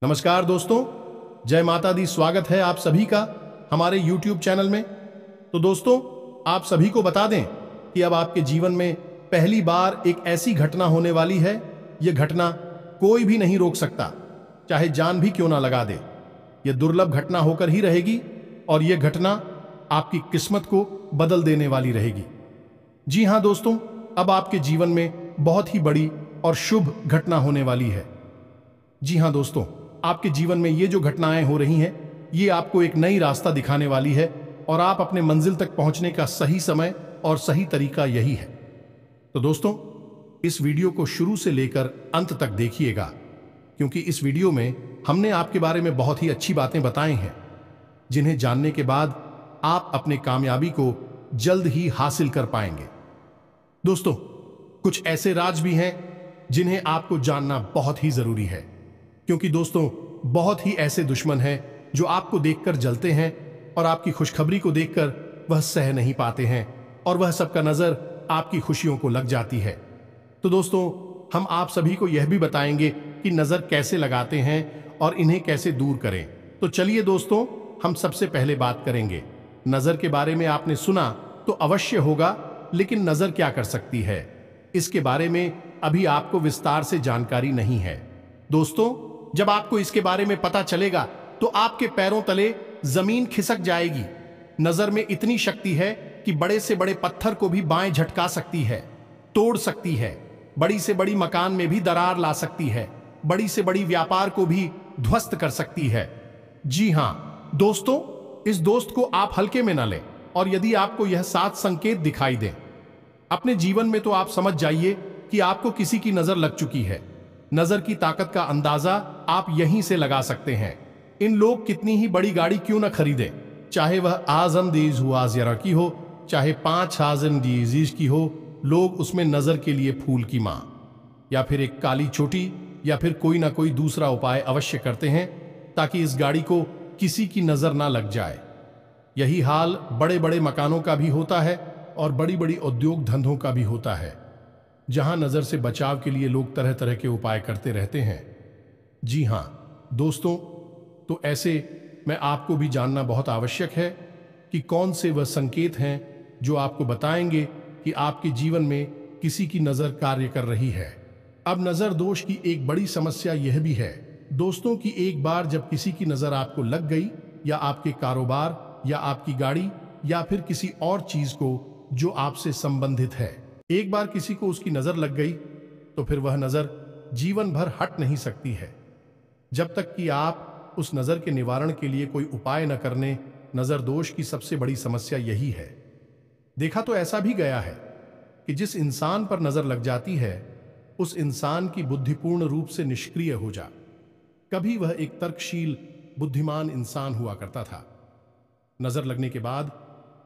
नमस्कार दोस्तों, जय माता दी। स्वागत है आप सभी का हमारे YouTube चैनल में। तो दोस्तों, आप सभी को बता दें कि अब आपके जीवन में पहली बार एक ऐसी घटना होने वाली है। यह घटना कोई भी नहीं रोक सकता, चाहे जान भी क्यों ना लगा दे। यह दुर्लभ घटना होकर ही रहेगी और यह घटना आपकी किस्मत को बदल देने वाली रहेगी। जी हाँ दोस्तों, अब आपके जीवन में बहुत ही बड़ी और शुभ घटना होने वाली है। जी हाँ दोस्तों, आपके जीवन में ये जो घटनाएं हो रही हैं, ये आपको एक नई रास्ता दिखाने वाली है और आप अपने मंजिल तक पहुंचने का सही समय और सही तरीका यही है। तो दोस्तों, इस वीडियो को शुरू से लेकर अंत तक देखिएगा, क्योंकि इस वीडियो में हमने आपके बारे में बहुत ही अच्छी बातें बताई हैं, जिन्हें जानने के बाद आप अपने कामयाबी को जल्द ही हासिल कर पाएंगे। दोस्तों, कुछ ऐसे राज भी हैं जिन्हें आपको जानना बहुत ही जरूरी है, क्योंकि दोस्तों बहुत ही ऐसे दुश्मन हैं जो आपको देखकर जलते हैं और आपकी खुशखबरी को देखकर वह सह नहीं पाते हैं और वह सबका नजर आपकी खुशियों को लग जाती है। तो दोस्तों, हम आप सभी को यह भी बताएंगे कि नजर कैसे लगाते हैं और इन्हें कैसे दूर करें। तो चलिए दोस्तों, हम सबसे पहले बात करेंगे नजर के बारे में। आपने सुना तो अवश्य होगा, लेकिन नजर क्या कर सकती है, इसके बारे में अभी आपको विस्तार से जानकारी नहीं है। दोस्तों, जब आपको इसके बारे में पता चलेगा तो आपके पैरों तले जमीन खिसक जाएगी। नजर में इतनी शक्ति है कि बड़े से बड़े पत्थर को भी बाएं झटका सकती है, तोड़ सकती है। बड़ी से बड़ी मकान में भी दरार ला सकती है, बड़ी से बड़ी व्यापार को भी ध्वस्त कर सकती है। जी हां दोस्तों, इस दोस्त को आप हल्के में न लें, और यदि आपको यह 7 संकेत दिखाई दें अपने जीवन में, तो आप समझ जाइए कि आपको किसी की नजर लग चुकी है। नजर की ताकत का अंदाजा आप यहीं से लगा सकते हैं। इन लोग कितनी ही बड़ी गाड़ी क्यों न खरीदें, चाहे वह आजम दीज हुआ जरा की हो, चाहे 5,000 डीजीज की हो, लोग उसमें नजर के लिए फूल की मां या फिर एक काली चोटी या फिर कोई ना कोई दूसरा उपाय अवश्य करते हैं, ताकि इस गाड़ी को किसी की नजर ना लग जाए। यही हाल बड़े बड़े मकानों का भी होता है और बड़ी बड़ी उद्योग धंधों का भी होता है, जहां नजर से बचाव के लिए लोग तरह तरह के उपाय करते रहते हैं। जी हां दोस्तों, तो ऐसे में आपको भी जानना बहुत आवश्यक है कि कौन से वह संकेत हैं जो आपको बताएंगे कि आपके जीवन में किसी की नजर कार्य कर रही है। अब नजर दोष की एक बड़ी समस्या यह भी है दोस्तों कि एक बार जब किसी की नजर आपको लग गई, या आपके कारोबार या आपकी गाड़ी या फिर किसी और चीज को जो आपसे संबंधित है, एक बार किसी को उसकी नजर लग गई तो फिर वह नजर जीवन भर हट नहीं सकती है, जब तक कि आप उस नजर के निवारण के लिए कोई उपाय न करने। नजर दोष की सबसे बड़ी समस्या यही है। देखा तो ऐसा भी गया है कि जिस इंसान पर नजर लग जाती है, उस इंसान की बुद्धि पूर्ण रूप से निष्क्रिय हो जा। कभी वह एक तर्कशील बुद्धिमान इंसान हुआ करता था। नजर लगने के बाद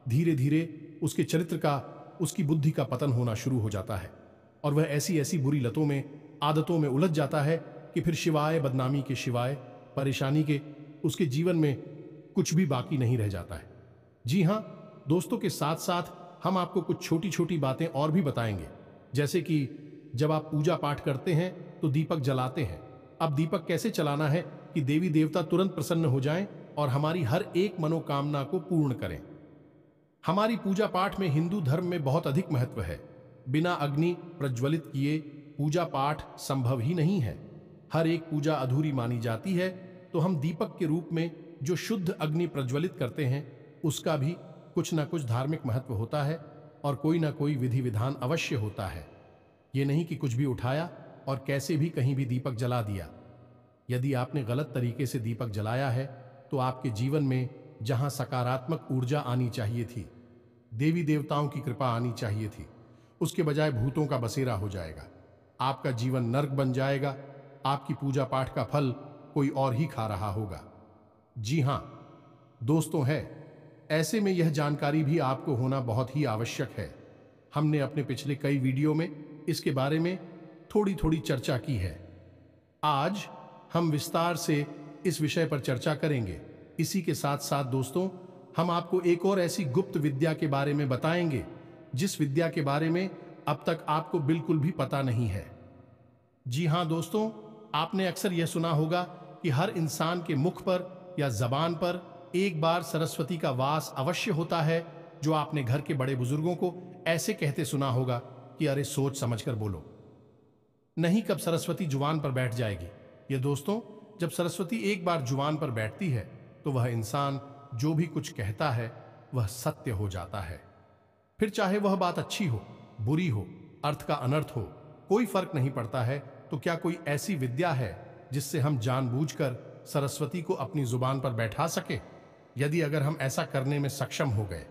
धीरे धीरे उसके चरित्र का, उसकी बुद्धि का पतन होना शुरू हो जाता है और वह ऐसी ऐसी बुरी लतों में, आदतों में उलझ जाता है कि फिर शिवाय बदनामी के, शिवाय परेशानी के, उसके जीवन में कुछ भी बाकी नहीं रह जाता है। जी हां दोस्तों, के साथ साथ हम आपको कुछ छोटी छोटी बातें और भी बताएंगे, जैसे कि जब आप पूजा पाठ करते हैं तो दीपक जलाते हैं। अब दीपक कैसे चलाना है कि देवी देवता तुरंत प्रसन्न हो जाएं और हमारी हर एक मनोकामना को पूर्ण करें। हमारी पूजा पाठ में हिंदू धर्म में बहुत अधिक महत्व है। बिना अग्नि प्रज्वलित किए पूजा पाठ संभव ही नहीं है। हर एक पूजा अधूरी मानी जाती है, तो हम दीपक के रूप में जो शुद्ध अग्नि प्रज्वलित करते हैं, उसका भी कुछ ना कुछ धार्मिक महत्व होता है और कोई ना कोई विधि विधान अवश्य होता है। ये नहीं कि कुछ भी उठाया और कैसे भी कहीं भी दीपक जला दिया। यदि आपने गलत तरीके से दीपक जलाया है, तो आपके जीवन में जहां सकारात्मक ऊर्जा आनी चाहिए थी, देवी देवताओं की कृपा आनी चाहिए थी, उसके बजाय भूतों का बसेरा हो जाएगा। आपका जीवन नर्क बन जाएगा। आपकी पूजा पाठ का फल कोई और ही खा रहा होगा। जी हां दोस्तों, है ऐसे में यह जानकारी भी आपको होना बहुत ही आवश्यक है। हमने अपने पिछले कई वीडियो में इसके बारे में थोड़ी थोड़ी चर्चा की है। आज हम विस्तार से इस विषय पर चर्चा करेंगे। इसी के साथ साथ दोस्तों, हम आपको एक और ऐसी गुप्त विद्या के बारे में बताएंगे, जिस विद्या के बारे में अब तक आपको बिल्कुल भी पता नहीं है। जी हां दोस्तों, आपने अक्सर यह सुना होगा कि हर इंसान के मुख पर या जबान पर एक बार सरस्वती का वास अवश्य होता है, जो आपने घर के बड़े बुजुर्गों को ऐसे कहते सुना होगा कि अरे सोच समझकर बोलो, नहीं कब सरस्वती जुबान पर बैठ जाएगी। ये दोस्तों, जब सरस्वती एक बार जुबान पर बैठती है तो वह इंसान जो भी कुछ कहता है वह सत्य हो जाता है। फिर चाहे वह बात अच्छी हो, बुरी हो, अर्थ का अनर्थ हो, कोई फर्क नहीं पड़ता है। तो क्या कोई ऐसी विद्या है जिससे हम जानबूझकर सरस्वती को अपनी जुबान पर बैठा सके? यदि अगर हम ऐसा करने में सक्षम हो गए,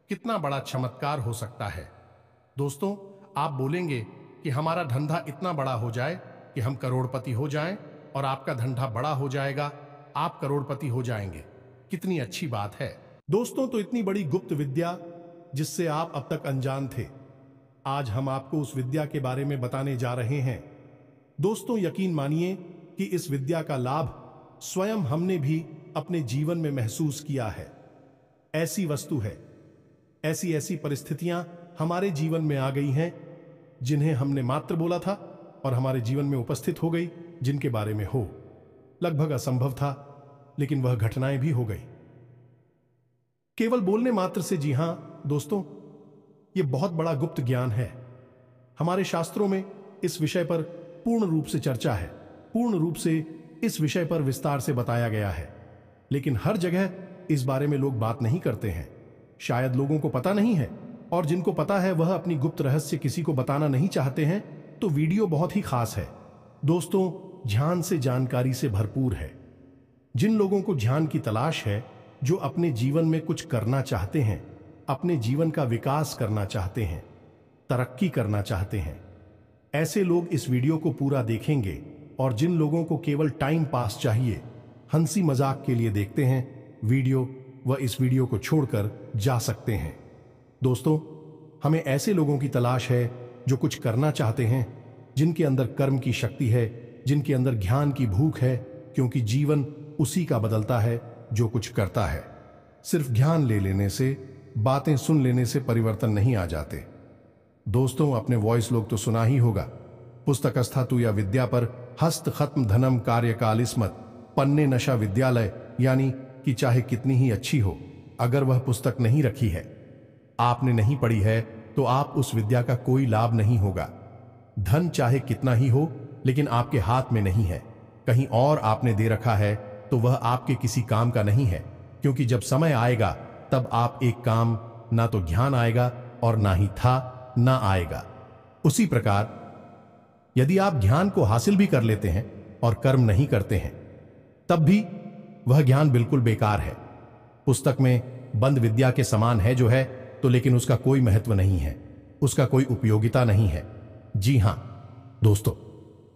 कितना बड़ा चमत्कार हो सकता है। दोस्तों, आप बोलेंगे कि हमारा धंधा इतना बड़ा हो जाए कि हम करोड़पति हो जाएं और आपका धंधा बड़ा हो जाएगा, आप करोड़पति हो जाएंगे। कितनी अच्छी बात है दोस्तों। तो इतनी बड़ी गुप्त विद्या जिससे आप अब तक अनजान थे, आज हम आपको उस विद्या के बारे में बताने जा रहे हैं। दोस्तों, यकीन मानिए कि इस विद्या का लाभ स्वयं हमने भी अपने जीवन में महसूस किया है। ऐसी वस्तु है, ऐसी ऐसी परिस्थितियां हमारे जीवन में आ गई हैं जिन्हें हमने मात्र बोला था और हमारे जीवन में उपस्थित हो गई, जिनके बारे में हो लगभग असंभव था, लेकिन वह घटनाएं भी हो गई केवल बोलने मात्र से। जी हां दोस्तों, यह बहुत बड़ा गुप्त ज्ञान है। हमारे शास्त्रों में इस विषय पर पूर्ण रूप से चर्चा है, पूर्ण रूप से इस विषय पर विस्तार से बताया गया है, लेकिन हर जगह इस बारे में लोग बात नहीं करते हैं। शायद लोगों को पता नहीं है, और जिनको पता है वह अपनी गुप्त रहस्य किसी को बताना नहीं चाहते हैं। तो वीडियो बहुत ही खास है दोस्तों, ध्यान से जानकारी से भरपूर है। जिन लोगों को ध्यान की तलाश है, जो अपने जीवन में कुछ करना चाहते हैं, अपने जीवन का विकास करना चाहते हैं, तरक्की करना चाहते हैं, ऐसे लोग इस वीडियो को पूरा देखेंगे। और जिन लोगों को केवल टाइम पास चाहिए, हंसी मजाक के लिए देखते हैं वीडियो, वह इस वीडियो को छोड़कर जा सकते हैं। दोस्तों, हमें ऐसे लोगों की तलाश है जो कुछ करना चाहते हैं, जिनके अंदर कर्म की शक्ति है, जिनके अंदर ज्ञान की भूख है, क्योंकि जीवन उसी का बदलता है जो कुछ करता है। सिर्फ ज्ञान ले लेने से, बातें सुन लेने से परिवर्तन नहीं आ जाते। दोस्तों, अपने वॉइस लोग तो सुना ही होगा, पुस्तकस्थातु या विद्या पर हस्त खत्म धनम कार्यकालिस्मत पन्ने नशा विद्यालय, यानी कि चाहे कितनी ही अच्छी हो, अगर वह पुस्तक नहीं रखी है, आपने नहीं पढ़ी है, तो आप उस विद्या का कोई लाभ नहीं होगा। धन चाहे कितना ही हो, लेकिन आपके हाथ में नहीं है, कहीं और आपने दे रखा है, तो वह आपके किसी काम का नहीं है। क्योंकि जब समय आएगा तब आप एक काम, ना तो ज्ञान आएगा और ना ही था ना आएगा। उसी प्रकार यदि आप ज्ञान को हासिल भी कर लेते हैं और कर्म नहीं करते हैं, तब भी वह ज्ञान बिल्कुल बेकार है। पुस्तक में बंद विद्या के समान है जो है, तो लेकिन उसका कोई महत्व नहीं है, उसका कोई उपयोगिता नहीं है। जी हां दोस्तों,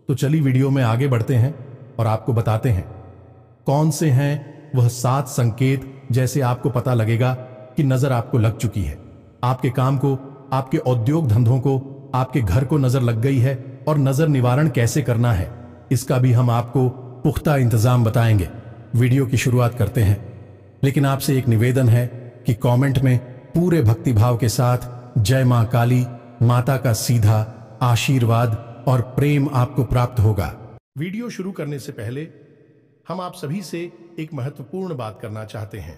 तो चलिए वीडियो में आगे बढ़ते हैं और आपको बताते हैं कौन से हैं वह 7 संकेत, जैसे आपको पता लगेगा कि नजर आपको लग चुकी है, आपके काम को, आपके औद्योग धंधों को, आपके घर को नजर लग गई है, और नजर निवारण कैसे करना है, इसका भी हम आपको पुख्ता इंतजाम बताएंगे। वीडियो की शुरुआत करते हैं, लेकिन आपसे एक निवेदन है कि कमेंट में पूरे भक्तिभाव के साथ जय मां काली माता का सीधा आशीर्वाद और प्रेम आपको प्राप्त होगा। वीडियो शुरू करने से पहले हम आप सभी से एक महत्वपूर्ण बात करना चाहते हैं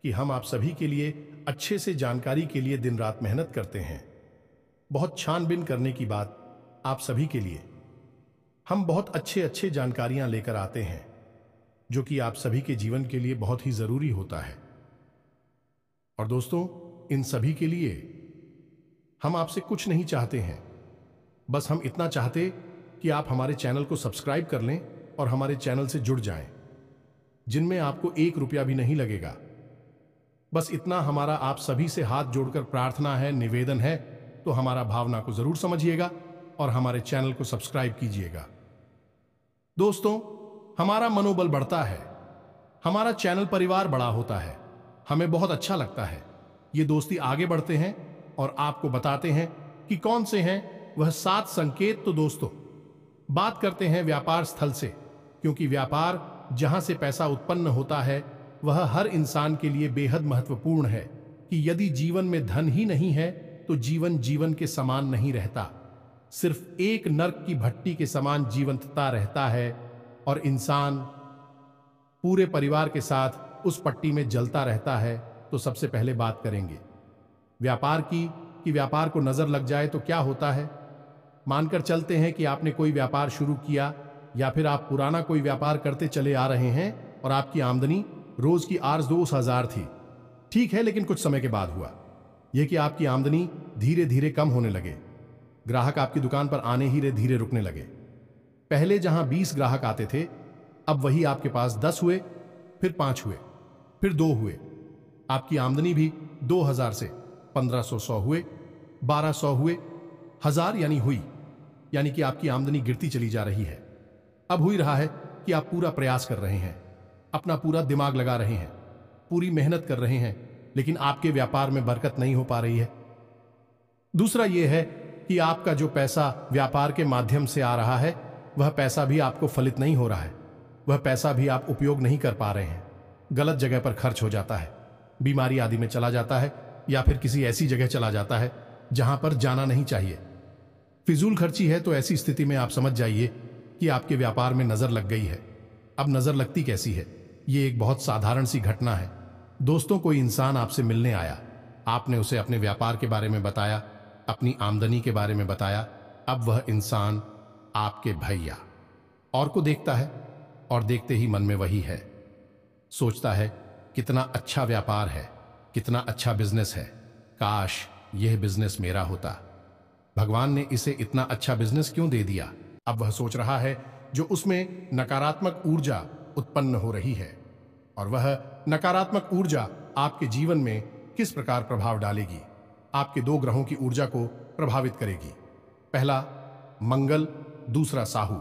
कि हम आप सभी के लिए अच्छे से जानकारी के लिए दिन रात मेहनत करते हैं। बहुत छानबीन करने की बात आप सभी के लिए हम बहुत अच्छे जानकारियां लेकर आते हैं, जो कि आप सभी के जीवन के लिए बहुत ही जरूरी होता है। और दोस्तों, इन सभी के लिए हम आपसे कुछ नहीं चाहते हैं, बस हम इतना चाहते कि आप हमारे चैनल को सब्सक्राइब कर लें और हमारे चैनल से जुड़ जाएं, जिनमें आपको 1 रुपया भी नहीं लगेगा। बस इतना हमारा आप सभी से हाथ जोड़कर प्रार्थना है, निवेदन है। तो हमारा भावना को जरूर समझिएगा और हमारे चैनल को सब्सक्राइब कीजिएगा। दोस्तों, हमारा मनोबल बढ़ता है, हमारा चैनल परिवार बड़ा होता है, हमें बहुत अच्छा लगता है। ये दोस्ती आगे बढ़ते हैं और आपको बताते हैं कि कौन से हैं वह 7 संकेत। तो दोस्तों, बात करते हैं व्यापार स्थल से, क्योंकि व्यापार जहां से पैसा उत्पन्न होता है वह हर इंसान के लिए बेहद महत्वपूर्ण है। कि यदि जीवन में धन ही नहीं है तो जीवन जीवन के समान नहीं रहता, सिर्फ एक नर्क की भट्टी के समान जीवंतता रहता है। और इंसान पूरे परिवार के साथ उस पट्टी में जलता रहता है, तो सबसे पहले बात करेंगे व्यापार की कि व्यापार को नजर लग जाए तो क्या होता है। मानकर चलते हैं कि आपने कोई व्यापार शुरू किया या फिर आप पुराना कोई व्यापार करते चले आ रहे हैं और आपकी आमदनी रोज की 8-10,000 थी। ठीक है, लेकिन कुछ समय के बाद हुआ यह कि आपकी आमदनी धीरे धीरे कम होने लगे। ग्राहक आपकी दुकान पर आने ही धीरे रुकने लगे। पहले जहां 20 ग्राहक आते थे, अब वही आपके पास 10 हुए, फिर 5 हुए, फिर 2 हुए। आपकी आमदनी भी 2000 से 1500 हुए, 1200 हुए, 1000 यानी कि आपकी आमदनी गिरती चली जा रही है। अब हो ही रहा है कि आप पूरा प्रयास कर रहे हैं, अपना पूरा दिमाग लगा रहे हैं, पूरी मेहनत कर रहे हैं, लेकिन आपके व्यापार में बरकत नहीं हो पा रही है। दूसरा यह है कि आपका जो पैसा व्यापार के माध्यम से आ रहा है, वह पैसा भी आपको फलित नहीं हो रहा है। वह पैसा भी आप उपयोग नहीं कर पा रहे हैं, गलत जगह पर खर्च हो जाता है, बीमारी आदि में चला जाता है, या फिर किसी ऐसी जगह चला जाता है जहां पर जाना नहीं चाहिए। फिजूल खर्ची है। तो ऐसी स्थिति में आप समझ जाइए कि आपके व्यापार में नजर लग गई है। अब नजर लगती कैसी है? ये एक बहुत साधारण सी घटना है। दोस्तों, कोई इंसान आपसे मिलने आया, आपने उसे अपने व्यापार के बारे में बताया, अपनी आमदनी के बारे में बताया। अब वह इंसान आपके भैया और को देखता है और देखते ही मन में वही है, सोचता है कितना अच्छा व्यापार है, कितना अच्छा बिजनेस है, काश यह बिजनेस मेरा होता। भगवान ने इसे इतना अच्छा बिजनेस क्यों दे दिया? अब वह सोच रहा है जो उसमें नकारात्मक ऊर्जा उत्पन्न हो रही है, और वह नकारात्मक ऊर्जा आपके जीवन में किस प्रकार प्रभाव डालेगी। आपके 2 ग्रहों की ऊर्जा को प्रभावित करेगी। पहला मंगल, दूसरा साहू।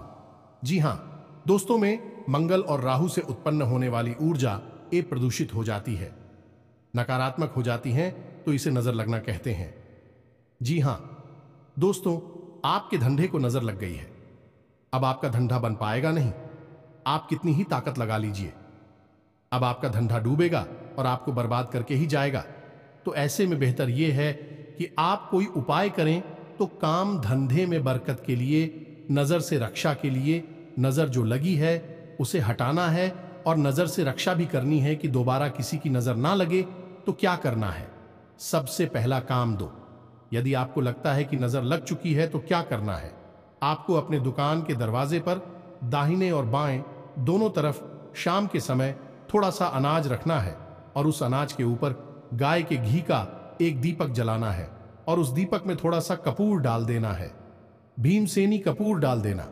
जी हां दोस्तों, में मंगल और राहु से उत्पन्न होने वाली ऊर्जा प्रदूषित हो जाती है, नकारात्मक हो जाती हैं, तो इसे नजर लगना कहते हैं। जी हां दोस्तों, आपके धंधे को नजर लग गई है। अब आपका धंधा बन पाएगा नहीं, आप कितनी ही ताकत लगा लीजिए। अब आपका धंधा डूबेगा और आपको बर्बाद करके ही जाएगा। तो ऐसे में बेहतर यह है कि आप कोई उपाय करें। तो काम धंधे में बरकत के लिए, नजर से रक्षा के लिए, नजर जो लगी है उसे हटाना है, और नजर से रक्षा भी करनी है कि दोबारा किसी की नजर ना लगे। तो क्या करना है? सबसे पहला काम दो। यदि आपको लगता है कि नजर लग चुकी है तो क्या करना है? आपको अपने दुकान के दरवाजे पर दाहिने और बाएं दोनों तरफ शाम के समय थोड़ा सा अनाज रखना है, और उस अनाज के ऊपर गाय के घी का एक दीपक जलाना है, और उस दीपक में थोड़ा सा कपूर डाल देना है, भीमसेनी कपूर डाल देना।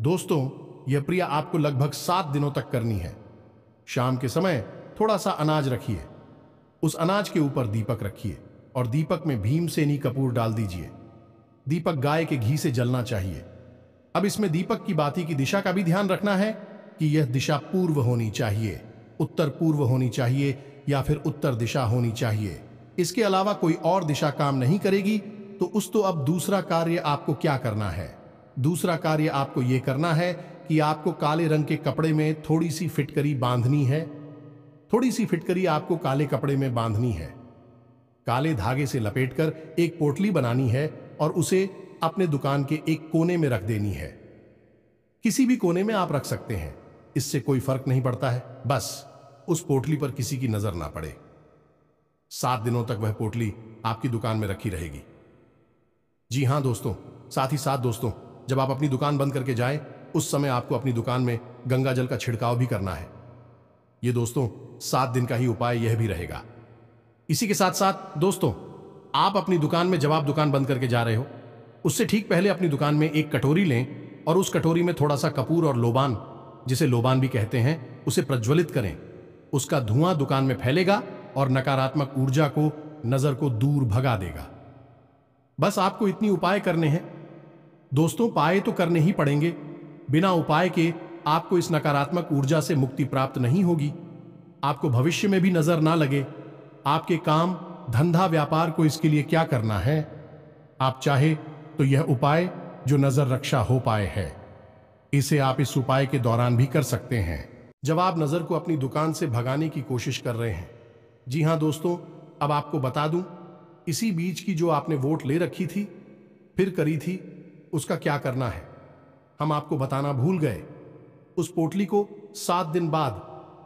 दोस्तों, यह क्रिया आपको लगभग 7 दिनों तक करनी है। शाम के समय थोड़ा सा अनाज रखिए, उस अनाज के ऊपर दीपक रखिए, और दीपक में भीमसेनी कपूर डाल दीजिए। दीपक गाय के घी से जलना चाहिए। अब इसमें दीपक की बाती की दिशा का भी ध्यान रखना है कि यह दिशा पूर्व होनी चाहिए, उत्तर पूर्व होनी चाहिए, या फिर उत्तर दिशा होनी चाहिए। इसके अलावा कोई और दिशा काम नहीं करेगी। तो अब दूसरा कार्य आपको क्या करना है? दूसरा कार्य आपको यह करना है कि आपको काले रंग के कपड़े में थोड़ी सी फिटकरी बांधनी है। थोड़ी सी फिटकरी आपको काले कपड़े में बांधनी है, काले धागे से लपेटकर एक पोटली बनानी है, और उसे अपने दुकान के एक कोने में रख देनी है। किसी भी कोने में आप रख सकते हैं, इससे कोई फर्क नहीं पड़ता है, बस उस पोटली पर किसी की नजर ना पड़े। 7 दिनों तक वह पोटली आपकी दुकान में रखी रहेगी। जी हां दोस्तों, साथ ही साथ दोस्तों, जब आप अपनी दुकान बंद करके जाएं, उस समय आपको अपनी दुकान में गंगा जल का छिड़काव भी करना है। ये दोस्तों 7 दिन का ही उपाय यह भी रहेगा। इसी के साथ साथ दोस्तों, आप अपनी दुकान में, जब आप दुकान बंद करके जा रहे हो, उससे ठीक पहले अपनी दुकान में एक कटोरी लें, और उस कटोरी में थोड़ा सा कपूर और लोबान, जिसे लोबान भी कहते हैं, उसे प्रज्वलित करें। उसका धुआं दुकान में फैलेगा और नकारात्मक ऊर्जा को, नजर को दूर भगा देगा। बस आपको इतनी उपाय करने हैं दोस्तों। उपाय तो करने ही पड़ेंगे, बिना उपाय के आपको इस नकारात्मक ऊर्जा से मुक्ति प्राप्त नहीं होगी। आपको भविष्य में भी नजर ना लगे। आपके काम, धंधा, व्यापार को इसके लिए क्या करना है? आप चाहे तो यह उपाय जो नजर रक्षा हो पाए है, इसे आप इस उपाय के दौरान भी कर सकते हैं, जब आप नजर को अपनी दुकान से भगाने की कोशिश कर रहे हैं। जी हां दोस्तों, अब आपको बता दूं, इसी बीच की जो आपने वोट ले रखी थी, फिर करी थी, उसका क्या करना है हम आपको बताना भूल गए। उस पोटली को 7 दिन बाद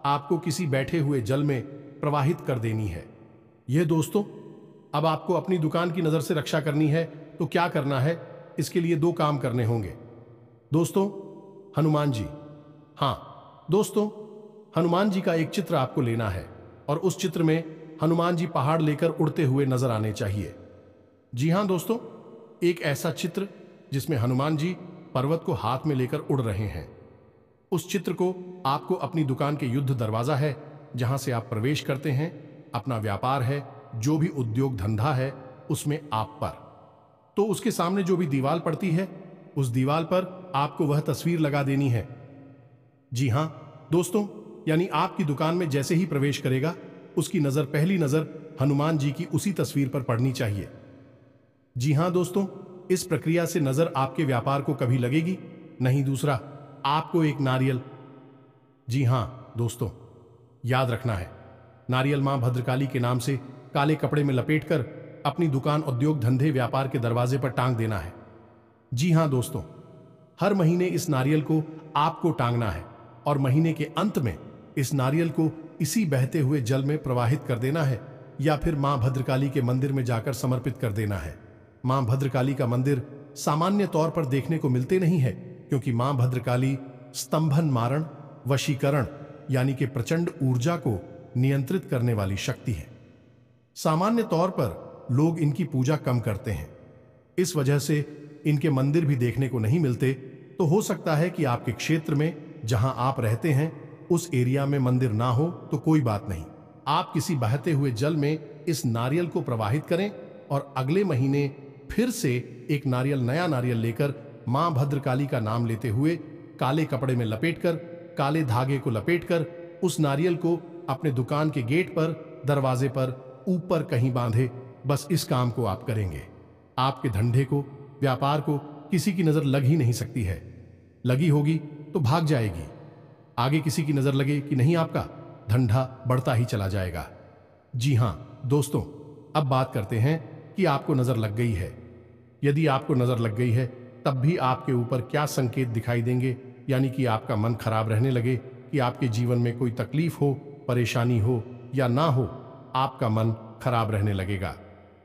आपको किसी बैठे हुए जल में प्रवाहित कर देनी है। यह दोस्तों, अब आपको अपनी दुकान की नजर से रक्षा करनी है तो क्या करना है, इसके लिए 2 काम करने होंगे। दोस्तों, हनुमान जी, हाँ दोस्तों, हनुमान जी का एक चित्र आपको लेना है और उस चित्र में हनुमान जी पहाड़ लेकर उड़ते हुए नजर आने चाहिए। जी हां दोस्तों, एक ऐसा चित्र जिसमें हनुमान जी पर्वत को हाथ में लेकर उड़ रहे हैं। उस चित्र को आपको अपनी दुकान के युद्ध दरवाजा है जहां से आप प्रवेश करते हैं, अपना व्यापार है, जो भी उद्योग धंधा है उसमें आप पर, तो उसके सामने जो भी दीवार पड़ती है उस दीवार पर आपको वह तस्वीर लगा देनी है। जी हां दोस्तों, यानी आपकी दुकान में जैसे ही प्रवेश करेगा उसकी नजर, पहली नजर हनुमान जी की उसी तस्वीर पर पड़नी चाहिए। जी हां दोस्तों, इस प्रक्रिया से नजर आपके व्यापार को कभी लगेगी नहीं। दूसरा, आपको एक नारियल, जी हां दोस्तों, याद रखना है, नारियल मां भद्रकाली के नाम से काले कपड़े में लपेटकर अपनी दुकान, उद्योग धंधे, व्यापार के दरवाजे पर टांग देना है। जी हां दोस्तों, हर महीने इस नारियल को आपको टांगना है और महीने के अंत में इस नारियल को इसी बहते हुए जल में प्रवाहित कर देना है या फिर मां भद्रकाली के मंदिर में जाकर समर्पित कर देना है। मां भद्रकाली का मंदिर सामान्य तौर पर देखने को मिलते नहीं है, क्योंकि मां भद्रकाली स्तंभन मारण, वशीकरण यानी कि प्रचंड ऊर्जा को नियंत्रित करने वाली शक्ति है। सामान्य तौर पर लोग इनकी पूजा कम करते हैं, इस वजह से इनके मंदिर भी देखने को नहीं मिलते। तो हो सकता है कि आपके क्षेत्र में जहां आप रहते हैं उस एरिया में मंदिर ना हो तो कोई बात नहीं, आप किसी बहते हुए जल में इस नारियल को प्रवाहित करें और अगले महीने फिर से एक नारियल, नया नारियल लेकर मां भद्रकाली का नाम लेते हुए काले कपड़े में लपेटकर, काले धागे को लपेटकर उस नारियल को अपने दुकान के गेट पर, दरवाजे पर, ऊपर कहीं बांधे। बस इस काम को आप करेंगे, आपके धंधे को, व्यापार को किसी की नजर लग ही नहीं सकती है। लगी होगी तो भाग जाएगी। आगे किसी की नजर लगे कि नहीं, आपका धंधा बढ़ता ही चला जाएगा। जी हां दोस्तों, अब बात करते हैं कि आपको नजर लग गई है। यदि आपको नजर लग गई है तब भी आपके ऊपर क्या संकेत दिखाई देंगे, यानी कि आपका मन खराब रहने लगे, कि आपके जीवन में कोई तकलीफ हो, परेशानी हो या ना हो, आपका मन खराब रहने लगेगा।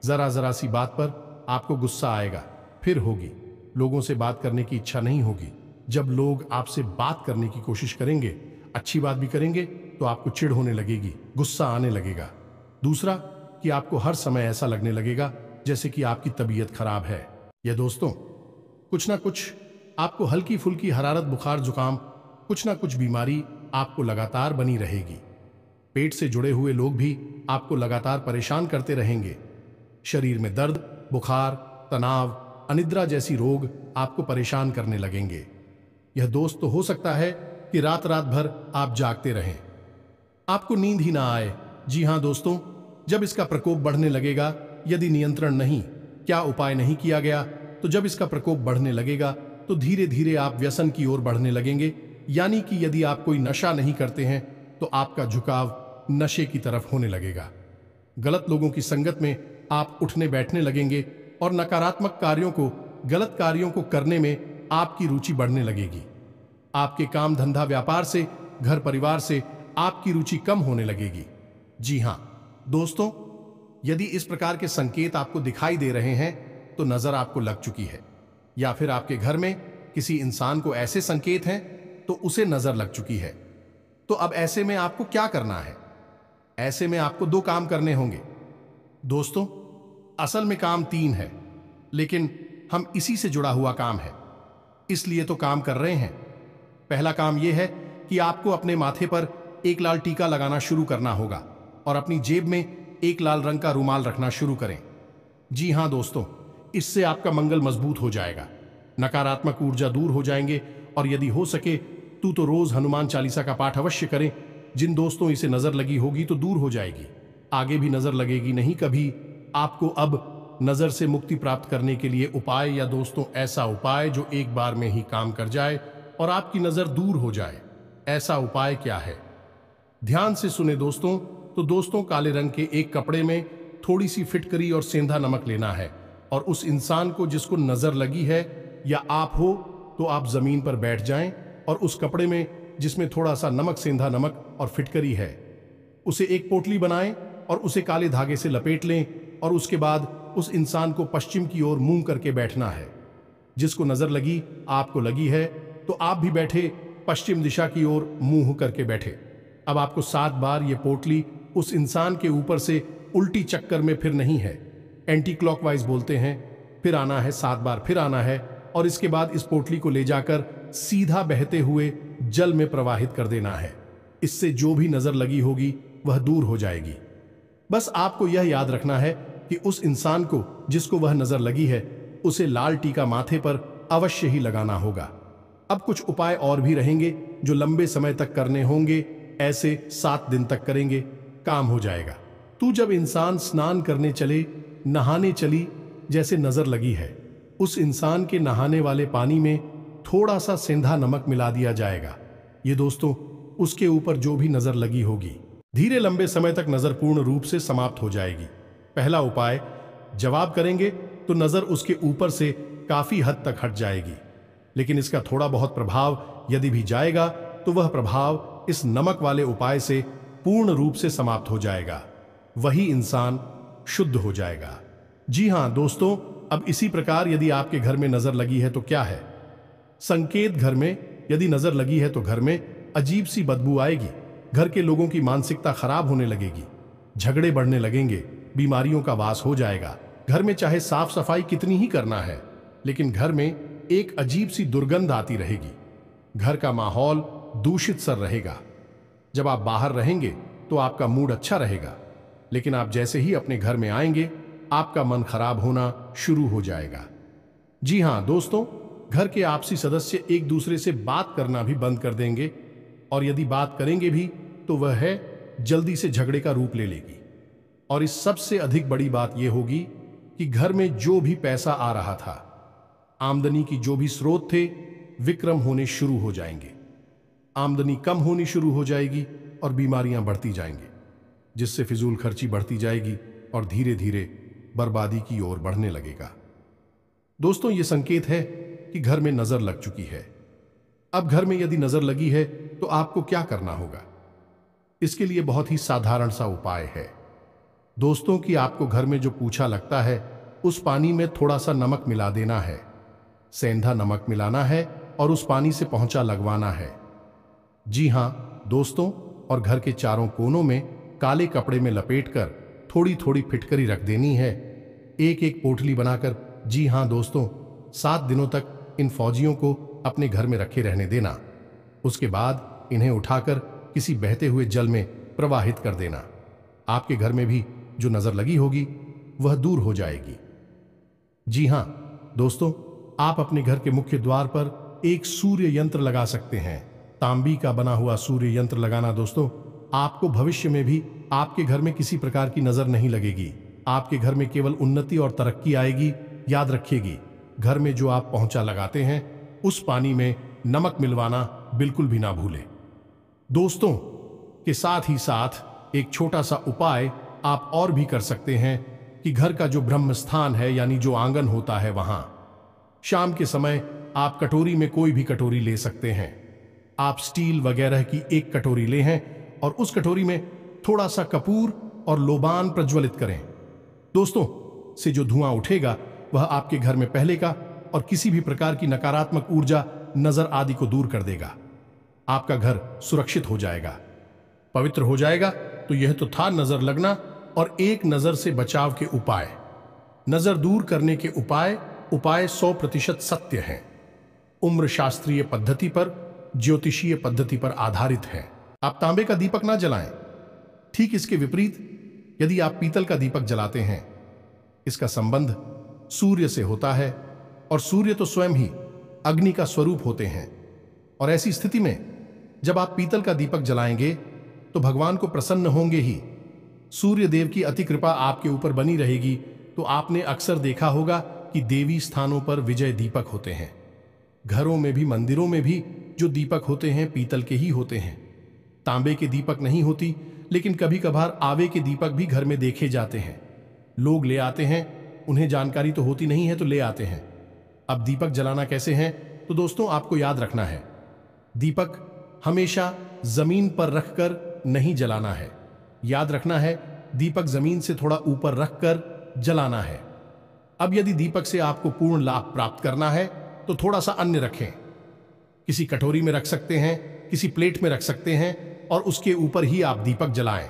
जरा जरा सी बात पर आपको गुस्सा आएगा, फिर होगी लोगों से बात करने की इच्छा नहीं होगी। जब लोग आपसे बात करने की कोशिश करेंगे, अच्छी बात भी करेंगे, तो आपको चिढ़ होने लगेगी, गुस्सा आने लगेगा। दूसरा, कि आपको हर समय ऐसा लगने लगेगा जैसे कि आपकी तबीयत खराब है। यह दोस्तों, कुछ ना कुछ आपको हल्की फुल्की हरारत, बुखार, जुकाम, कुछ ना कुछ बीमारी आपको लगातार बनी रहेगी। पेट से जुड़े हुए लोग भी आपको लगातार परेशान करते रहेंगे। शरीर में दर्द, बुखार, तनाव, अनिद्रा जैसी रोग आपको परेशान करने लगेंगे। यह दोस्त तो हो सकता है कि रात रात भर आप जागते रहें, आपको नींद ही ना आए। जी हां दोस्तों, जब इसका प्रकोप बढ़ने लगेगा, यदि नियंत्रण नहीं, क्या उपाय नहीं किया गया, तो जब इसका प्रकोप बढ़ने लगेगा तो धीरे धीरे आप व्यसन की ओर बढ़ने लगेंगे। यानी कि यदि आप कोई नशा नहीं करते हैं तो आपका झुकाव नशे की तरफ होने लगेगा। गलत लोगों की संगत में आप उठने बैठने लगेंगे और नकारात्मक कार्यों को, गलत कार्यों को करने में आपकी रुचि बढ़ने लगेगी। आपके काम धंधा, व्यापार से, घर परिवार से आपकी रुचि कम होने लगेगी। जी हां दोस्तों, यदि इस प्रकार के संकेत आपको दिखाई दे रहे हैं तो नजर आपको लग चुकी है, या फिर आपके घर में किसी इंसान को ऐसे संकेत हैं तो उसे नजर लग चुकी है। तो अब ऐसे में आपको क्या करना है? ऐसे में आपको 2 काम करने होंगे। दोस्तों, असल में काम 3 है, लेकिन हम इसी से जुड़ा हुआ काम है, इसलिए तो काम कर रहे हैं। पहला काम यह है कि आपको अपने माथे पर एक लाल टीका लगाना शुरू करना होगा और अपनी जेब में एक लाल रंग का रुमाल रखना शुरू करें। जी हां दोस्तों, इससे आपका मंगल मजबूत हो जाएगा, नकारात्मक ऊर्जा दूर हो जाएंगे। और यदि हो सके तो रोज हनुमान चालीसा का पाठ अवश्य करें। जिन दोस्तों इसे नजर लगी होगी तो दूर हो जाएगी, आगे भी नजर लगेगी नहीं कभी। आपको अब नजर से मुक्ति प्राप्त करने के लिए उपाय, या दोस्तों ऐसा उपाय जो एक बार में ही काम कर जाए और आपकी नजर दूर हो जाए, ऐसा उपाय क्या है? ध्यान से सुने दोस्तों। तो दोस्तों, काले रंग के एक कपड़े में थोड़ी सी फिटकरी और सेंधा नमक लेना है और उस इंसान को जिसको नजर लगी है, या आप हो तो आप जमीन पर बैठ जाएं और उस कपड़े में जिसमें थोड़ा सा नमक, सेंधा नमक और फिटकरी है, उसे एक पोटली बनाएं और उसे काले धागे से लपेट लें और उसके बाद उस इंसान को पश्चिम की ओर मुंह करके बैठना है। जिसको नजर लगी, आपको लगी है, तो आप भी बैठे पश्चिम दिशा की ओर मुंह करके बैठे। अब आपको 7 बार ये पोटली उस इंसान के ऊपर से उल्टी चक्कर में फिर नहीं है, एंटी क्लॉकवाइज बोलते हैं, फिर आना है 7 बार, फिर आना है और इसके बाद इस पोटली को ले जाकर सीधा बहते हुए जल में प्रवाहित कर देना है। इससे जो भी नजर लगी होगी वह दूर हो जाएगी। बस आपको यह याद रखना है कि उस इंसान को जिसको वह नजर लगी है उसे लाल टीका माथे पर अवश्य ही लगाना होगा। अब कुछ उपाय और भी रहेंगे जो लंबे समय तक करने होंगे। ऐसे 7 दिन तक करेंगे, काम हो जाएगा। तू जब इंसान स्नान करने चले, नहाने चली, जैसे नजर लगी है, उस इंसान के नहाने वाले पानी में थोड़ा सा सेंधा नमक मिला दिया जाएगा। ये दोस्तों उसके ऊपर जो भी नजर लगी होगी, धीरे लंबे समय तक नजर पूर्ण रूप से समाप्त हो जाएगी। पहला उपाय, जवाब करेंगे तो नजर उसके ऊपर से काफी हद तक हट जाएगी, लेकिन इसका थोड़ा बहुत प्रभाव यदि भी जाएगा तो वह प्रभाव इस नमक वाले उपाय से पूर्ण रूप से समाप्त हो जाएगा। वही इंसान शुद्ध हो जाएगा। जी हां दोस्तों, अब इसी प्रकार यदि आपके घर में नजर लगी है तो क्या है संकेत? घर में यदि नजर लगी है तो घर में अजीब सी बदबू आएगी, घर के लोगों की मानसिकता खराब होने लगेगी, झगड़े बढ़ने लगेंगे, बीमारियों का वास हो जाएगा। घर में चाहे साफ सफाई कितनी ही करना है, लेकिन घर में एक अजीब सी दुर्गंध आती रहेगी। घर का माहौल दूषित सा रहेगा। जब आप बाहर रहेंगे तो आपका मूड अच्छा रहेगा, लेकिन आप जैसे ही अपने घर में आएंगे आपका मन खराब होना शुरू हो जाएगा। जी हां दोस्तों, घर के आपसी सदस्य एक दूसरे से बात करना भी बंद कर देंगे, और यदि बात करेंगे भी तो वह है जल्दी से झगड़े का रूप ले लेगी। और इस सबसे अधिक बड़ी बात यह होगी कि घर में जो भी पैसा आ रहा था, आमदनी की जो भी स्रोत थे, विक्रम होने शुरू हो जाएंगे। आमदनी कम होनी शुरू हो जाएगी और बीमारियां बढ़ती जाएंगी, जिससे फिजूल खर्ची बढ़ती जाएगी और धीरे धीरे बर्बादी की ओर बढ़ने लगेगा। दोस्तों, यह संकेत है कि घर में नजर लग चुकी है। अब घर में यदि नजर लगी है तो आपको क्या करना होगा? इसके लिए बहुत ही साधारण सा उपाय है दोस्तों कि आपको घर में जो पूछा लगता है उस पानी में थोड़ा सा नमक मिला देना है, सेंधा नमक मिलाना है और उस पानी से पोंछा लगवाना है। जी हां दोस्तों, और घर के चारों कोनों में काले कपड़े में लपेटकर थोड़ी थोड़ी फिटकरी रख देनी है, एक एक पोटली बनाकर। जी हां दोस्तों, 7 दिनों तक इन फौजियों को अपने घर में रखे रहने देना। उसके बाद इन्हें उठाकर किसी बहते हुए जल में प्रवाहित कर देना। आपके घर में भी जो नजर लगी होगी वह दूर हो जाएगी। जी हां दोस्तों, आप अपने घर के मुख्य द्वार पर एक सूर्य यंत्र लगा सकते हैं। तांबी का बना हुआ सूर्य यंत्र लगाना दोस्तों, आपको भविष्य में भी आपके घर में किसी प्रकार की नजर नहीं लगेगी। आपके घर में केवल उन्नति और तरक्की आएगी। याद रखिएगी, घर में जो आप पोंछा लगाते हैं उस पानी में नमक मिलवाना बिल्कुल भी ना भूलें। दोस्तों के साथ ही साथ एक छोटा सा उपाय आप और भी कर सकते हैं कि घर का जो ब्रह्म स्थान है, यानी जो आंगन होता है, वहां शाम के समय आप कटोरी में कोई भी कटोरी ले सकते हैं। आप स्टील वगैरह की एक कटोरी ले हैं और उस कटोरी में थोड़ा सा कपूर और लोबान प्रज्वलित करें। दोस्तों से जो धुआं उठेगा वह आपके घर में पहले का और किसी भी प्रकार की नकारात्मक ऊर्जा, नजर आदि को दूर कर देगा। आपका घर सुरक्षित हो जाएगा, पवित्र हो जाएगा। तो यह तो था नजर लगना और एक नजर से बचाव के उपाय। नजर दूर करने के उपाय 100% सत्य हैं, उम्र शास्त्रीय पद्धति पर, ज्योतिषीय पद्धति पर आधारित है। आप तांबे का दीपक ना जलाएं। ठीक इसके विपरीत यदि आप पीतल का दीपक जलाते हैं, इसका संबंध सूर्य से होता है और सूर्य तो स्वयं ही अग्नि का स्वरूप होते हैं। और ऐसी स्थिति में जब आप पीतल का दीपक जलाएंगे तो भगवान को प्रसन्न होंगे ही। सूर्य देव की अति कृपा आपके ऊपर बनी रहेगी। तो आपने अक्सर देखा होगा कि देवी स्थानों पर विजय दीपक होते हैं। घरों में भी, मंदिरों में भी जो दीपक होते हैं पीतल के ही होते हैं, तांबे के दीपक नहीं होती। लेकिन कभी कभार आवे के दीपक भी घर में देखे जाते हैं। लोग ले आते हैं, उन्हें जानकारी तो होती नहीं है तो ले आते हैं। अब दीपक जलाना कैसे है, तो दोस्तों आपको याद रखना है, दीपक हमेशा जमीन पर रखकर नहीं जलाना है। याद रखना है, दीपक जमीन से थोड़ा ऊपर रखकर जलाना है। अब यदि दीपक से आपको पूर्ण लाभ प्राप्त करना है तो थोड़ा सा अन्य रखें। किसी कटोरी में रख सकते हैं, किसी प्लेट में रख सकते हैं और उसके ऊपर ही आप दीपक जलाएं।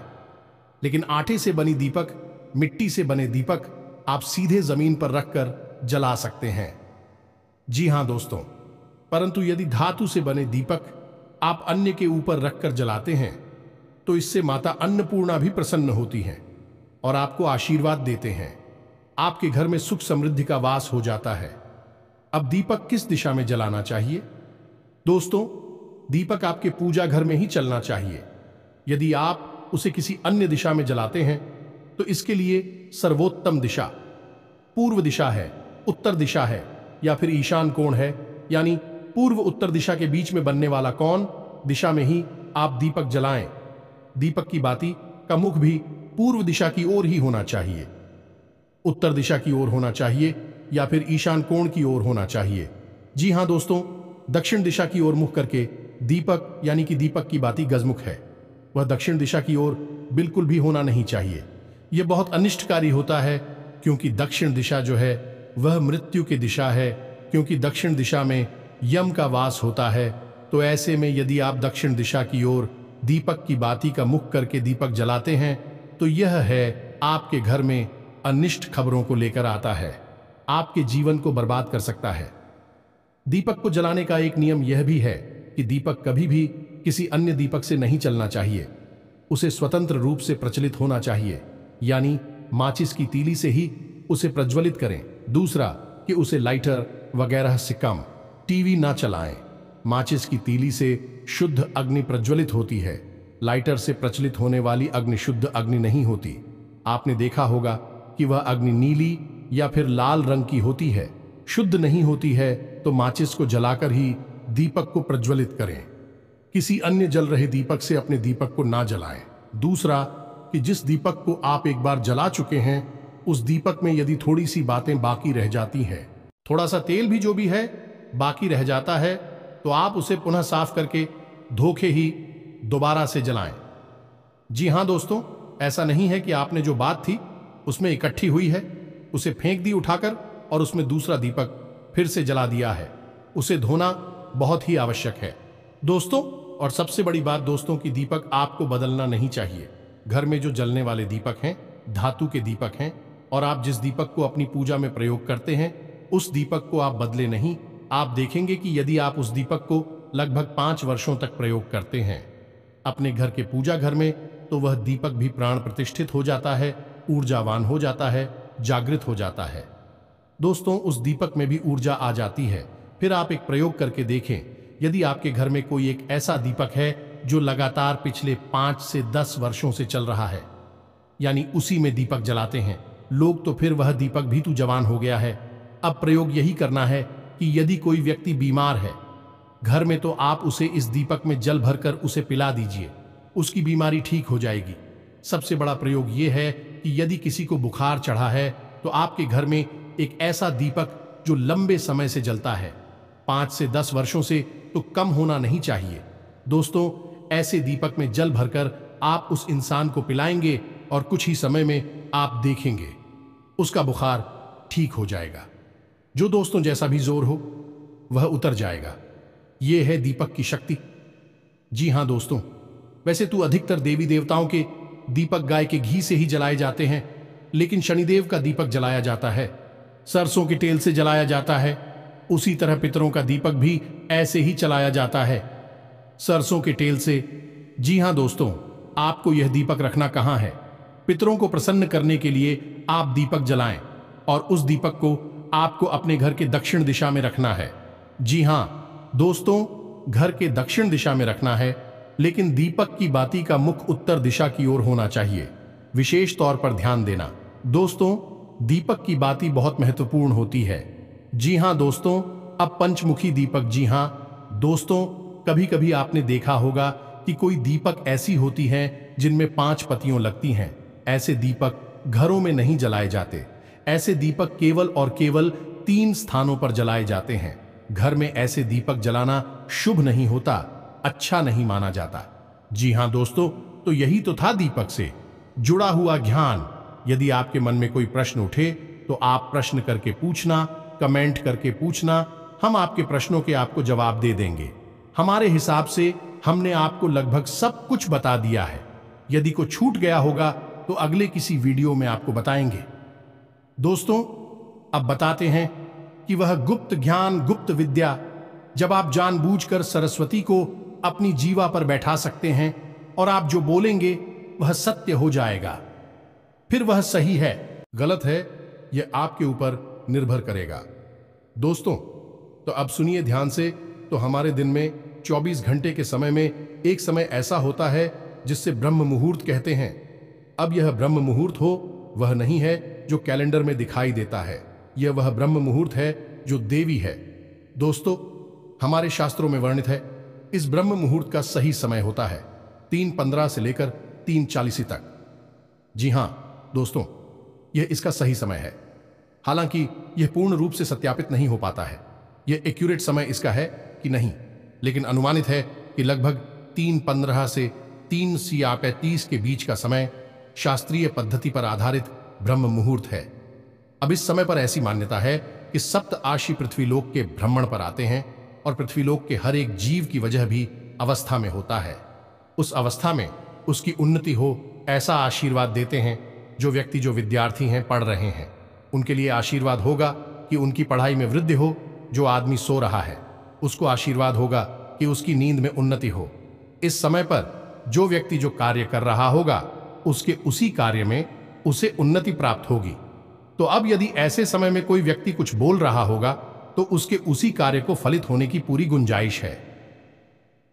लेकिन आटे से बनी दीपक, मिट्टी से बने दीपक आप सीधे जमीन पर रखकर जला सकते हैं। जी हां दोस्तों, परंतु यदि धातु से बने दीपक आप अन्य के ऊपर रखकर जलाते हैं तो इससे माता अन्नपूर्णा भी प्रसन्न होती हैं और आपको आशीर्वाद देते हैं। आपके घर में सुख समृद्धि का वास हो जाता है। अब दीपक किस दिशा में जलाना चाहिए? दोस्तों, दीपक आपके पूजा घर में ही चलना चाहिए। यदि आप उसे किसी अन्य दिशा में जलाते हैं तो इसके लिए सर्वोत्तम दिशा पूर्व दिशा है, उत्तर दिशा है या फिर ईशान कोण है, यानी पूर्व उत्तर दिशा के बीच में बनने वाला कोण दिशा में ही आप दीपक जलाएं। दीपक की बाती का मुख भी पूर्व दिशा की ओर ही होना चाहिए, उत्तर दिशा की ओर होना चाहिए या फिर ईशान कोण की ओर होना चाहिए। जी हां दोस्तों, दक्षिण दिशा की ओर मुख करके दीपक यानी कि दीपक की बाती गजमुख है, वह दक्षिण दिशा की ओर बिल्कुल भी होना नहीं चाहिए। यह बहुत अनिष्टकारी होता है क्योंकि दक्षिण दिशा जो है वह मृत्यु की दिशा है, क्योंकि दक्षिण दिशा में यम का वास होता है। तो ऐसे में यदि आप दक्षिण दिशा की ओर दीपक की बाती का मुख करके दीपक जलाते हैं तो यह है आपके घर में अनिष्ट खबरों को लेकर आता है, आपके जीवन को बर्बाद कर सकता है। दीपक को जलाने का एक नियम यह भी है कि दीपक कभी भी किसी अन्य दीपक से नहीं चलना चाहिए, उसे स्वतंत्र रूप से प्रचलित होना चाहिए, यानी माचिस की तीली से ही उसे प्रज्वलित करें। दूसरा कि उसे लाइटर वगैरह से कम टीवी ना चलाएं। माचिस की तीली से शुद्ध अग्नि प्रज्वलित होती है, लाइटर से प्रचलित होने वाली अग्नि शुद्ध अग्नि नहीं होती। आपने देखा होगा कि वह अग्नि नीली या फिर लाल रंग की होती है, शुद्ध नहीं होती है। तो माचिस को जलाकर ही दीपक को प्रज्वलित करें, किसी अन्य जल रहे दीपक से अपने दीपक को ना जलाएं। दूसरा कि जिस दीपक को आप एक बार जला चुके हैं उस दीपक में यदि थोड़ी सी बातें बाकी रह जाती हैं, थोड़ा सा तेल भी जो भी है बाकी रह जाता है, तो आप उसे पुनः साफ करके धोखे ही दोबारा से जलाएं। जी हां दोस्तों, ऐसा नहीं है कि आपने जो बात थी उसमें इकट्ठी हुई है उसे फेंक दी उठाकर और उसमें दूसरा दीपक फिर से जला दिया है। उसे धोना बहुत ही आवश्यक है दोस्तों। और सबसे बड़ी बात दोस्तों कि दीपक आपको बदलना नहीं चाहिए। घर में जो जलने वाले दीपक हैं धातु के दीपक हैं और आप जिस दीपक को अपनी पूजा में प्रयोग करते हैं उस दीपक को आप बदले नहीं। आप देखेंगे कि यदि आप उस दीपक को लगभग 5 वर्षों तक प्रयोग करते हैं अपने घर के पूजा घर में, तो वह दीपक भी प्राण प्रतिष्ठित हो जाता है, ऊर्जावान हो जाता है, जागृत हो जाता है। दोस्तों, उस दीपक में भी ऊर्जा आ जाती है। फिर आप एक प्रयोग करके देखें, यदि आपके घर में कोई एक ऐसा दीपक है जो लगातार पिछले 5 से 10 वर्षों से चल रहा है, यानी उसी में दीपक जलाते हैं लोग, तो फिर वह दीपक भी तो जवान हो गया है। अब प्रयोग यही करना है कि यदि कोई व्यक्ति बीमार है घर में, तो आप उसे इस दीपक में जल भरकर उसे पिला दीजिए, उसकी बीमारी ठीक हो जाएगी। सबसे बड़ा प्रयोग यह है कि यदि किसी को बुखार चढ़ा है तो आपके घर में एक ऐसा दीपक जो लंबे समय से जलता है, 5 से 10 वर्षों से तो कम होना नहीं चाहिए। दोस्तों, ऐसे दीपक में जल भरकर आप उस इंसान को पिलाएंगे और कुछ ही समय में आप देखेंगे उसका बुखार ठीक हो जाएगा। जो दोस्तों जैसा भी जोर हो वह उतर जाएगा। यह है दीपक की शक्ति। जी हां दोस्तों, वैसे तो अधिकतर देवी देवताओं के दीपक गाय के घी से ही जलाए जाते हैं, लेकिन शनिदेव का दीपक जलाया जाता है, सरसों के तेल से जलाया जाता है। उसी तरह पितरों का दीपक भी ऐसे ही चलाया जाता है, सरसों के तेल से। जी हां दोस्तों, आपको यह दीपक रखना कहां है? पितरों को प्रसन्न करने के लिए आप दीपक जलाएं और उस दीपक को आपको अपने घर के दक्षिण दिशा में रखना है। जी हां दोस्तों, घर के दक्षिण दिशा में रखना है, लेकिन दीपक की बाती का मुख उत्तर दिशा की ओर होना चाहिए। विशेष तौर पर ध्यान देना दोस्तों, दीपक की बाती बहुत महत्वपूर्ण होती है। जी हां दोस्तों, अब पंचमुखी दीपक। जी हां दोस्तों, कभी कभी आपने देखा होगा कि कोई दीपक ऐसी होती हैं जिनमें 5 पत्तियां लगती हैं। ऐसे दीपक घरों में नहीं जलाए जाते। ऐसे दीपक केवल और केवल 3 स्थानों पर जलाए जाते हैं। घर में ऐसे दीपक जलाना शुभ नहीं होता। अच्छा नहीं माना जाता। जी हां दोस्तों, तो यही तो था दीपक से जुड़ा हुआ ज्ञान। यदि आपके मन में कोई प्रश्न उठे तो आप प्रश्न करके पूछना, कमेंट करके पूछना, हम आपके प्रश्नों के आपको जवाब दे देंगे। हमारे हिसाब से हमने आपको लगभग सब कुछ बता दिया है। यदि कुछ छूट गया होगा तो अगले किसी वीडियो में आपको बताएंगे। दोस्तों, अब बताते हैं कि वह गुप्त ज्ञान, गुप्त विद्या, जब आप जानबूझकर सरस्वती को अपनी जीवा पर बैठा सकते हैं और आप जो बोलेंगे वह सत्य हो जाएगा। फिर वह सही है, गलत है, यह आपके ऊपर निर्भर करेगा। दोस्तों, तो अब सुनिए ध्यान से। तो हमारे दिन में 24 घंटे के समय में एक समय ऐसा होता है जिससे ब्रह्म मुहूर्त कहते हैं। अब यह ब्रह्म मुहूर्त हो वह नहीं है जो कैलेंडर में दिखाई देता है, यह वह ब्रह्म मुहूर्त है जो देवी है। दोस्तों, हमारे शास्त्रों में वर्णित है इस ब्रह्म मुहूर्त का सही समय होता है 3:15 से लेकर 3:40 तक। जी हां दोस्तों, यह इसका सही समय है। हालांकि यह पूर्ण रूप से सत्यापित नहीं हो पाता है यह एक्यूरेट समय इसका है कि नहीं, लेकिन अनुमानित है कि लगभग 3:15 से 3:35 के बीच का समय शास्त्रीय पद्धति पर आधारित ब्रह्म मुहूर्त है। अब इस समय पर ऐसी मान्यता है कि सप्तआशी पृथ्वीलोक के भ्रमण पर आते हैं और पृथ्वीलोक के हर एक जीव की वजह भी अवस्था में होता है। उस अवस्था में उसकी उन्नति हो ऐसा आशीर्वाद देते हैं। जो व्यक्ति, जो विद्यार्थी हैं, पढ़ रहे हैं, उनके लिए आशीर्वाद होगा कि उनकी पढ़ाई में वृद्धि हो। जो आदमी सो रहा है उसको आशीर्वाद होगा कि उसकी नींद में उन्नति हो। इस समय पर जो व्यक्ति जो कार्य कर रहा होगा उसके उसी कार्य में उसे उन्नति प्राप्त होगी। तो अब यदि ऐसे समय में कोई व्यक्ति कुछ बोल रहा होगा तो उसके उसी कार्य को फलित होने की पूरी गुंजाइश है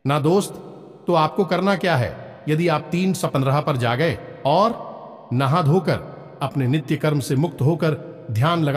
ना दोस्त। तो आपको करना क्या है, यदि आप 3:15 पर जा गए और नहा धोकर अपने नित्य कर्म से मुक्त होकर ध्यान लगा